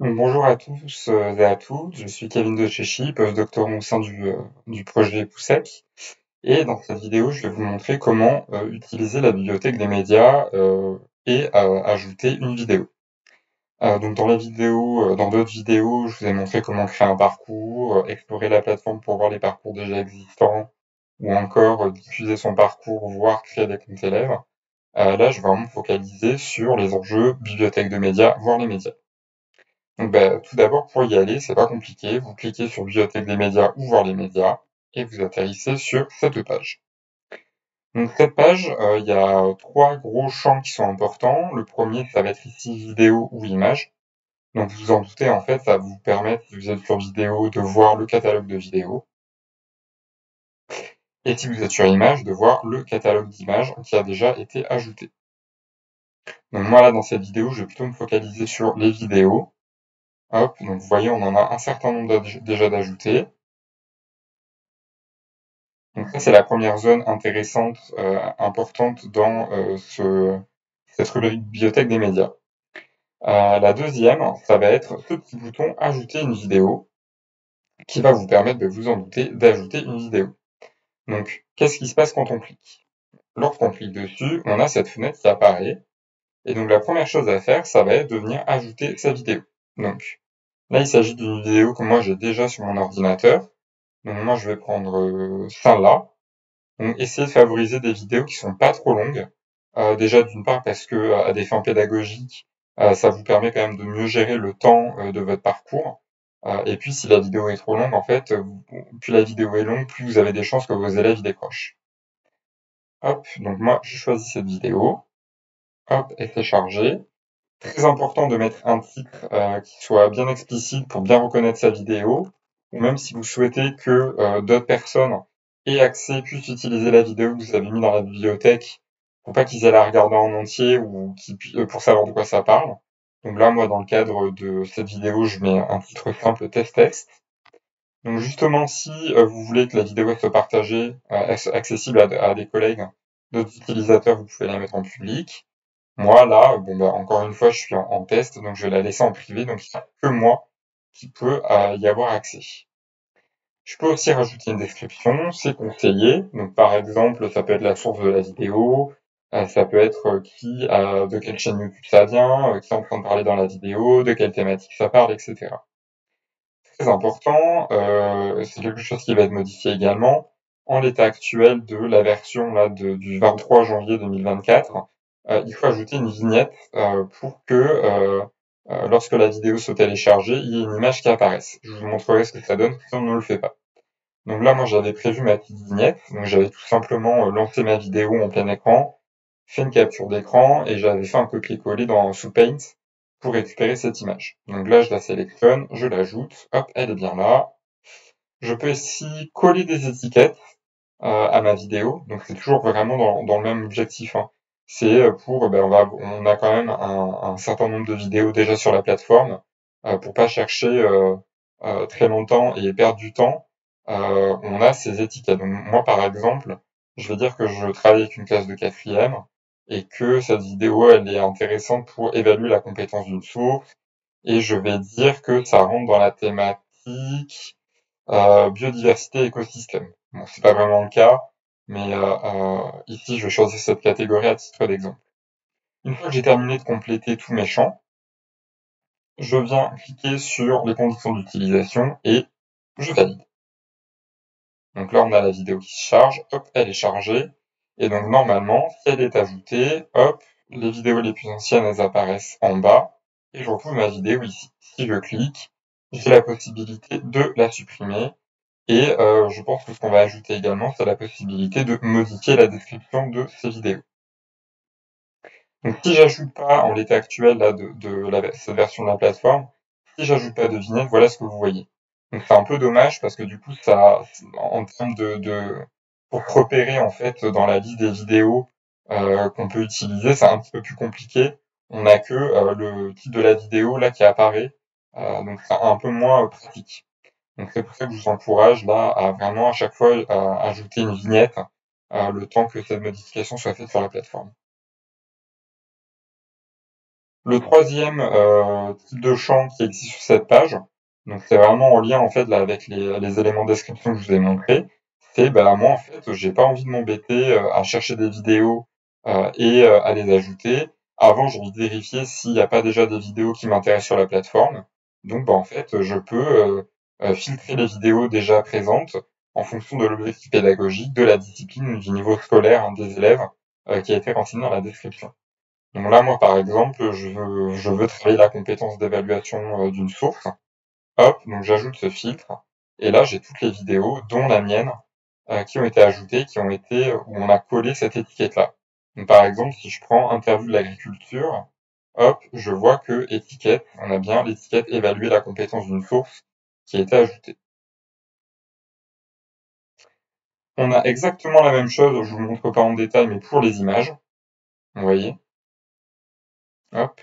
Donc, bonjour à tous et à toutes, je suis Kevin de Chéchy, postdoctorant au sein du projet POUSSEC. Et dans cette vidéo, je vais vous montrer comment utiliser la bibliothèque des médias et ajouter une vidéo. Donc dans la vidéo, dans d'autres vidéos, je vous ai montré comment créer un parcours, explorer la plateforme pour voir les parcours déjà existants, ou encore diffuser son parcours, voire créer des comptes élèves. Là, je vais vraiment me focaliser sur les enjeux bibliothèque de médias, voire les médias. Donc, tout d'abord, pour y aller, c'est pas compliqué. Vous cliquez sur Bibliothèque des médias ou voir les médias et vous atterrissez sur cette page. Donc, cette page, il y a trois gros champs qui sont importants. Le premier, ça va être ici vidéo ou image. Donc, vous vous en doutez, en fait, ça va vous permettre, si vous êtes sur vidéo, de voir le catalogue de vidéos. Et si vous êtes sur image, de voir le catalogue d'images qui a déjà été ajouté. Donc, moi, là, dans cette vidéo, je vais plutôt me focaliser sur les vidéos. Hop, donc vous voyez, on en a un certain nombre déjà d'ajoutés. Donc ça, c'est la première zone intéressante, importante dans cette rubrique bibliothèque des médias. La deuxième, ça va être ce petit bouton ajouter une vidéo qui va vous permettre, de vous en douter, d'ajouter une vidéo. Donc, qu'est-ce qui se passe quand on clique? Lorsqu'on clique dessus, on a cette fenêtre qui apparaît. Et donc, la première chose à faire, ça va être de venir ajouter sa vidéo. Donc, là, il s'agit d'une vidéo que moi j'ai déjà sur mon ordinateur. Donc, moi, je vais prendre celle-là. Donc, essayez de favoriser des vidéos qui sont pas trop longues. Déjà, d'une part, parce que à des fins pédagogiques, ça vous permet quand même de mieux gérer le temps de votre parcours. Et puis, si la vidéo est trop longue, en fait, plus la vidéo est longue, plus vous avez des chances que vos élèves y décrochent. Hop, donc moi, je choisis cette vidéo. Hop, et c'est chargé. Très important de mettre un titre qui soit bien explicite pour bien reconnaître sa vidéo. Ou même si vous souhaitez que d'autres personnes aient accès, puissent utiliser la vidéo que vous avez mis dans la bibliothèque pour pas qu'ils aient à la regarder en entier ou pour savoir de quoi ça parle. Donc là, moi, dans le cadre de cette vidéo, je mets un titre simple test. Donc justement, si vous voulez que la vidéo soit partagée, accessible à des collègues, d'autres utilisateurs, vous pouvez la mettre en public. Moi, là, encore une fois, je suis en test, donc je vais la laisser en privé, donc il n'y a que moi qui peut y avoir accès. Je peux aussi rajouter une description, c'est conseillé. Donc, par exemple, ça peut être la source de la vidéo, ça peut être de quelle chaîne YouTube ça vient, qui est en train de parler dans la vidéo, de quelle thématique ça parle, etc. Très important, c'est quelque chose qui va être modifié également. En l'état actuel de la version là, du 23 janvier 2024, il faut ajouter une vignette pour que lorsque la vidéo soit téléchargée, il y ait une image qui apparaisse. Je vous montrerai ce que ça donne si on ne le fait pas. Donc là, moi, j'avais prévu ma petite vignette. Donc j'avais tout simplement lancé ma vidéo en plein écran, fait une capture d'écran et j'avais fait un copier-coller sous Paint pour récupérer cette image. Donc là, je la sélectionne, je l'ajoute, hop, elle est bien là. Je peux aussi coller des étiquettes à ma vidéo. Donc c'est toujours vraiment dans le même objectif, hein. C'est pour, on a quand même un certain nombre de vidéos déjà sur la plateforme pour pas chercher très longtemps et perdre du temps. On a ces étiquettes. Donc moi, par exemple, je vais dire que je travaille avec une classe de quatrième et que cette vidéo, elle est intéressante pour évaluer la compétence d'une source. Et je vais dire que ça rentre dans la thématique biodiversité écosystème. Bon, c'est pas vraiment le cas, mais ici, je vais choisir cette catégorie à titre d'exemple. Une fois que j'ai terminé de compléter tous mes champs, je viens cliquer sur les conditions d'utilisation et je valide. Donc là, on a la vidéo qui se charge, hop, elle est chargée. Et donc normalement, si elle est ajoutée, hop, les vidéos les plus anciennes, elles apparaissent en bas. Et je retrouve ma vidéo ici. Si je clique, j'ai la possibilité de la supprimer. Et je pense que ce qu'on va ajouter également, c'est la possibilité de modifier la description de ces vidéos. Donc si j'ajoute pas en l'état actuel là, cette version de la plateforme, si j'ajoute pas de vignette, voilà ce que vous voyez. Donc c'est un peu dommage parce que du coup ça, en termes pour repérer en fait dans la liste des vidéos qu'on peut utiliser, c'est un petit peu plus compliqué. On n'a que le titre de la vidéo là qui apparaît, donc c'est un peu moins pratique. Donc c'est pour ça que je vous encourage là à vraiment à chaque fois à ajouter une vignette le temps que cette modification soit faite sur la plateforme. Le troisième type de champ qui existe sur cette page, donc c'est vraiment en lien en fait là avec les éléments de description que je vous ai montrés, c'est bah moi en fait j'ai pas envie de m'embêter à chercher des vidéos et à les ajouter. Avant j'ai envie de vérifier s'il n'y a pas déjà des vidéos qui m'intéressent sur la plateforme. Donc bah en fait je peux filtrer les vidéos déjà présentes en fonction de l'objectif pédagogique, de la discipline, du niveau scolaire des élèves qui a été renseigné dans la description. Donc là, moi, par exemple, je veux travailler la compétence d'évaluation d'une source. Hop, donc j'ajoute ce filtre. Et là, j'ai toutes les vidéos, dont la mienne, qui ont été ajoutées, où on a collé cette étiquette-là. Donc par exemple, si je prends interview de l'agriculture, hop, je vois que étiquette, on a bien l'étiquette évaluer la compétence d'une source qui a été ajoutée. On a exactement la même chose, je vous le montre pas en détail, mais pour les images. Vous voyez, hop.